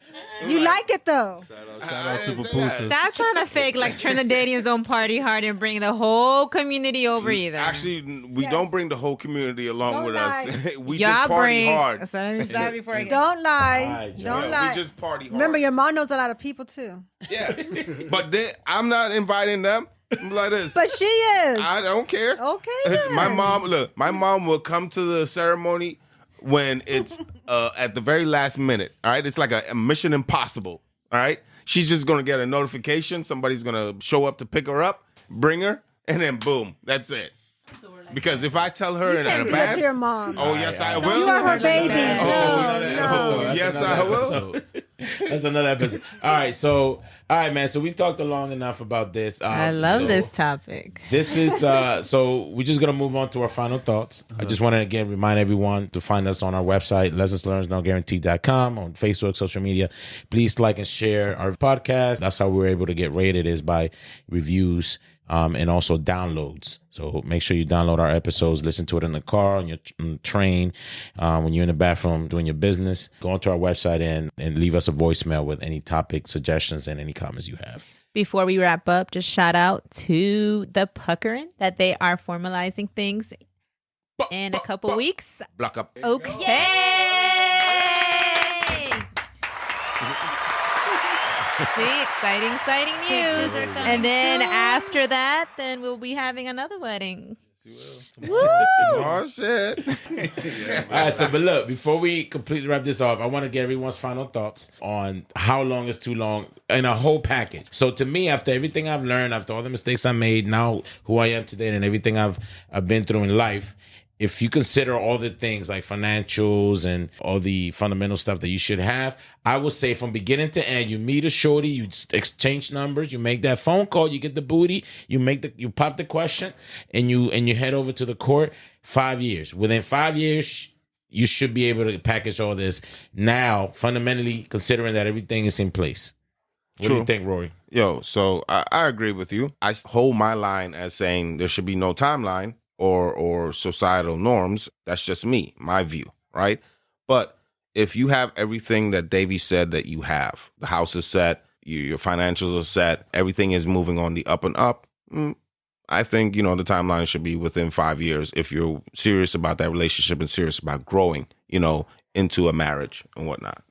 You like it though. Shout out to didn't say Papusa. Stop trying to fake like Trinidadians don't party hard and bring the whole community over either. actually, we don't bring the whole community along Don't with lie. us. We Y'all just party bring. hard. So let me stop before I get. Don't lie. Alright, Joe. Don't We lie. just party hard. Remember, your mom knows a lot of people too. Yeah, but I'm not inviting them. I'm like this. But she is. I don't care. Okay, then. My mom will come to the ceremony when it's at the very last minute. All right, it's like a Mission Impossible. All right, she's just gonna get a notification. Somebody's gonna show up to pick her up, bring her, and then boom, that's it. Because if I tell her You in can't do that advance, to your mom. oh yes, I will. You are her baby. Oh, No. yes, I will. That's another episode. All right, man. So we talked long enough about this. I love so this topic. This is so we're just gonna move on to our final thoughts. I just want to again remind everyone to find us on our website, lessonslearnednoguarantee.com, on Facebook, social media. Please like and share our podcast. That's how we're able to get rated, is by reviews and also downloads. So make sure you download our episodes, listen to it in the car, on the train, when you're in the bathroom doing your business. Go onto our website and leave us a voicemail with any topic suggestions and any comments you have. Before we wrap up, just shout out to the Puckerin that they are formalizing things in a couple weeks. Block up. Okay. See, exciting news. And then after that, then we'll be having another wedding. Woo! Oh, shit. All right, so but look, before we completely wrap this off, I want to get everyone's final thoughts on how long is too long in a whole package. So to me, after everything I've learned, after all the mistakes I made, now who I am today and everything I've been through in life, if you consider all the things like financials and all the fundamental stuff that you should have, I would say from beginning to end, you meet a shorty, you exchange numbers, you make that phone call, you get the booty, you pop the question, and you head over to the court. 5 years. Within 5 years, you should be able to package all this. Now, fundamentally, considering that everything is in place. What do you think, Rory? Yo, so I agree with you. I hold my line as saying there should be no timeline or societal norms. That's just me, my view, right? But if you have everything that Davey said that you have, the house is set, your financials are set, everything is moving on the up and up, I think, the timeline should be within 5 years if you're serious about that relationship and serious about growing, into a marriage and whatnot.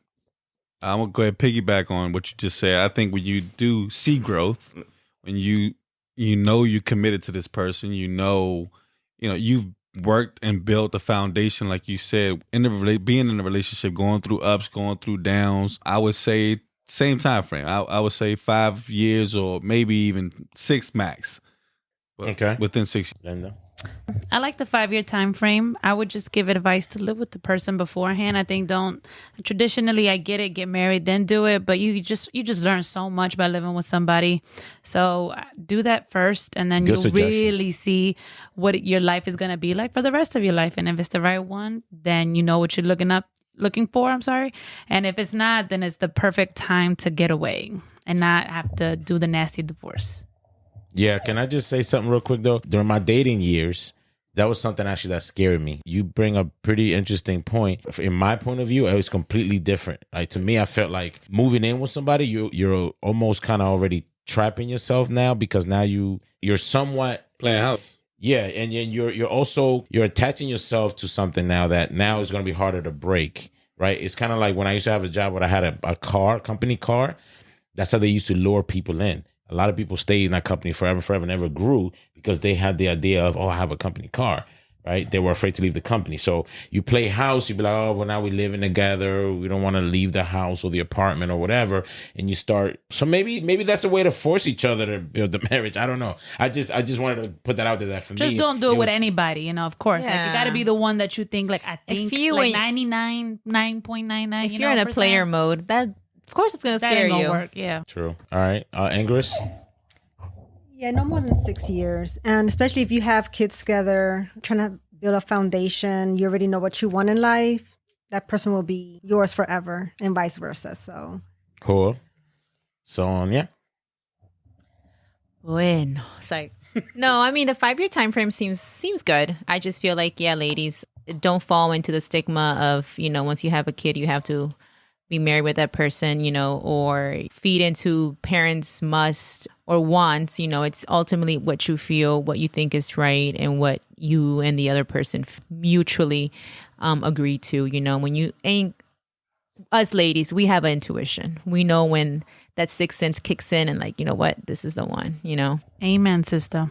I'm going to go ahead and piggyback on what you just said. I think when you do see growth, when you're committed to this person, you've worked and built a foundation, like you said, being in a relationship, going through ups, going through downs. I would say same time frame. I would say 5 years or maybe even 6 max. Okay. Within 6 years. Linda? I like the 5-year time frame. I would just give advice to live with the person beforehand. I think traditionally, I get it, get married, then do it. But you just learn so much by living with somebody. So do that first, and then you'll really see what your life is going to be like for the rest of your life. And if it's the right one, then you know what you're looking for. And if it's not, then it's the perfect time to get away and not have to do the nasty divorce. Yeah, can I just say something real quick, though? During my dating years, that was something actually that scared me. You bring a pretty interesting point. In my point of view, it was completely different. Like, to me, I felt like moving in with somebody, you're almost kind of already trapping yourself now, because now you're somewhat playing house. Yeah, and you're attaching yourself to something now that now is going to be harder to break, right? It's kind of like when I used to have a job where I had a company car. That's how they used to lure people in. A lot of people stayed in that company forever, never grew because they had the idea of, I have a company car, right? They were afraid to leave the company. So you play house, you'd be like, well, now we're living together. We don't want to leave the house or the apartment or whatever. And you start, so maybe that's a way to force each other to build the marriage. I don't know. I just wanted to put that out there that for me. Just don't do it with anybody, of course. Yeah. Like, it got to be the one that you think, like, I think, like 99.99. If you're in a player mode, that... Of course, it's gonna scare you. Work, yeah. True. All right, Ingris. Yeah, no more than 6 years, and especially if you have kids together, trying to build a foundation. You already know what you want in life. That person will be yours forever, and vice versa. So Cool. Sonia. Bueno. Sorry. No, I mean the 5-year time frame seems good. I just feel like, ladies, don't fall into the stigma of once you have a kid, you have to be married with that person, or feed into parents' must or wants. It's ultimately what you feel, what you think is right, and what you and the other person mutually agree to. When you ain't, us ladies, we have an intuition. We know when that sixth sense kicks in and like, what, this is the one, Amen, sister.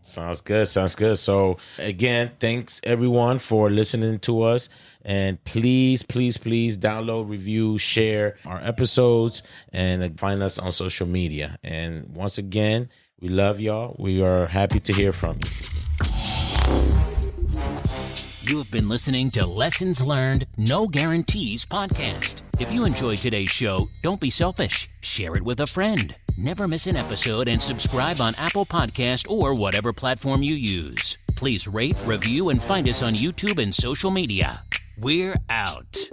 Sounds good. So again, thanks everyone for listening to us. And please download, review, share our episodes, and find us on social media. And once again, we love y'all. We are happy to hear from you. You have been listening to Lessons Learned, No Guarantees podcast. If you enjoyed today's show, don't be selfish. Share it with a friend. Never miss an episode and subscribe on Apple Podcast or whatever platform you use. Please rate, review, and find us on YouTube and social media. We're out.